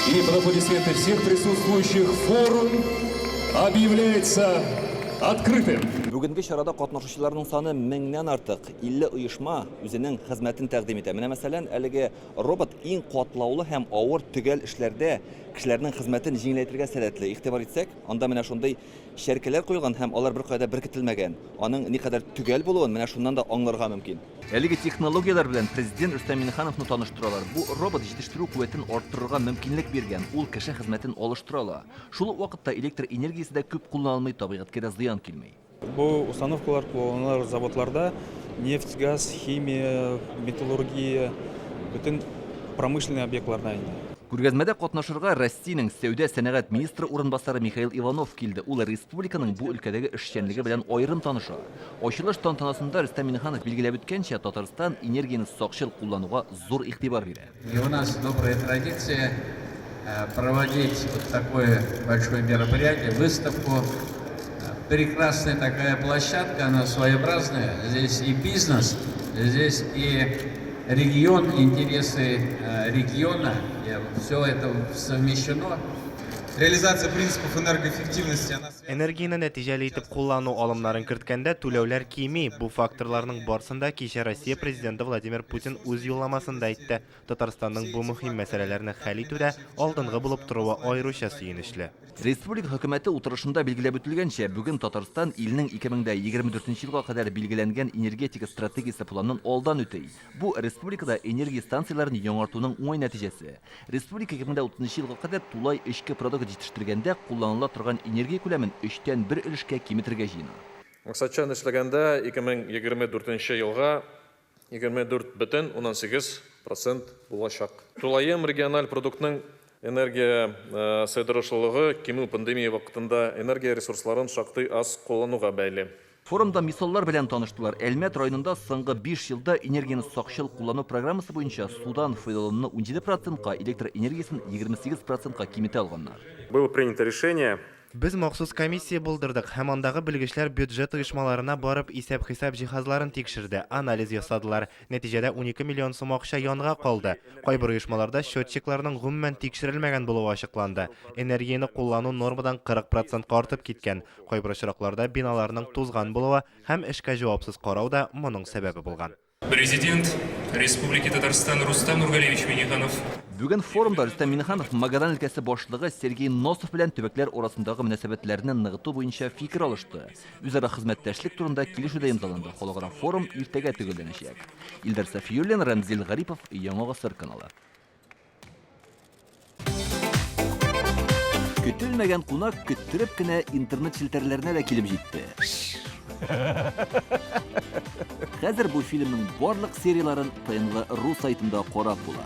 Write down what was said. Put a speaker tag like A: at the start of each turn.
A: И под аплодисменты всех присутствующих форум объявляется открытым.
B: Бүгінгі шарада қатнашучыларның саны 1000-нен артық 50 ұйышма үзенең хезмәтен тәкъдим итә. Менә мәсәлән, әлеге робот иң катлаулы һәм авыр төгәл эшләрдә кешеләрнең хезмәтен җиңеләйтергә сәләтле. Игътибар итсәк, анда менә шундый шәркәләр куелган һәм алар беркайда беркетелмәгән. Аның никадәр төгәл булуын менә шуннан да аңларга мөмкин. Әлеге технологиялар белән президент Рөстәм Миңнехановны таныштыралар. Бу робот җитештерү куәтен арттырырга мөмкинлек биргән. Ул кеше хезмәтен алыштыра. Шул ук вакытта электр энергиясе дә күп кулланылмый, табигатькә дә зыян килмәй.
C: Бу установкалар кулланылар заводларда нефть, газ, химия, металлургия, бүтән промышленный объектларда инде.
B: Күргәзмәдә катнашырга Россиянең сәүдә сәнәгать министры урынбасары Михаил Иванов килде. Ул республиканың бу өлкәдәге эшчәнлеге белән аерым таныша. Ачылыш тантанасында Рөстәм Миңнеханов билгеләп үткәнчә, Татарстан энергияны сакчыл куллануга зур игътибар бирә.
D: И у нас добрая традиция проводить вот такое большое мероприятие, выставку. Прекрасная такая площадка, она своеобразная. Здесь и бизнес, здесь и регион, интересы региона, все это совмещено.
E: Реализация принципов энергоэффективности.
F: Энергияны нәтиҗәле итеп куллану алымнарын керткәндә түләүләр кими. Бу факторларның барысында кичә Россия президенты Владимир Путин үз юлламасында әйтте. Татарстанның бу мөһим мәсьәләләрне хәл итүдә алдынгы булып торуы аеруча сөенечле.
B: Республика хөкүмәте утырышында билгеләп үтелгәнчә, бүген Татарстан иленең 2024 елга кадәр билгеләнгән энергетика стратегиясе планын алдан үти. Бу республикада энергия станцияларын яңартуның уңай нәтиҗәсе. Республика 2030 елга кадәр тулай эчке продукт җитештерүгәндә кулланыла торган энергия күләмен 3тән 1 өлешкә киметергә җыена.
G: Максатчан эшләгәндә 2024 елга 24,18% булачак. Тулаем региональ продуктның энергия сыйдырышлылыгы кимү пандемия вакытында энергия ресурсларын шактый аз куллануга бәйле.
B: Форумда мисаллар белән таныштылар. Әлмәт районында соңгы 5 елда энергияны сакчыл куллану программасы буенча судан файдалануны 17%-ка, электр энергиясын 28%-ка киметә алганнар.
H: Было принято решение.
F: Без махсус комиссия булдырдык һәм андагы белгечләр бюджет оешмаларына барып исәп-хисап җиһазларын тикшерде, анализ ясадылар. Нәтиҗәдә 12 миллион сум акча янга калды. Кайбер оешмаларда счетчикларның гомумән тикшерелмәгән булуы ачыкланды. Энергияны куллану нормадан 40%-ка артып киткән. Кайбер очракларда биналарның тузган булуы һәм эшкә җавапсыз карау да моның сәбәбе булган.
I: Президент Республики Татарстан Рустам Нургалевич Миңнеханов.
B: Бүген форумда Рөстәм Миңнеханов Магадан өлкәсе башлыгы Сергей Носов белән төбәкләр арасындагы мөнәсәбәтләрне ныгыту буенча фикер алышты. Үзара хезмәттәшлек турында килешүдә имзаланды. Халыкара форум иртәгә төгәлләнәчәк. Илдар Сафиуллин, Рамзил Гарипов, Яңа Гасыр каналы. Көтелмәгән кунак көттереп кенә интернет челтәрләренә дә килеп җитте. Хәзер бу фильмның барлык серияларын ТНВ.ру сайтында карап була.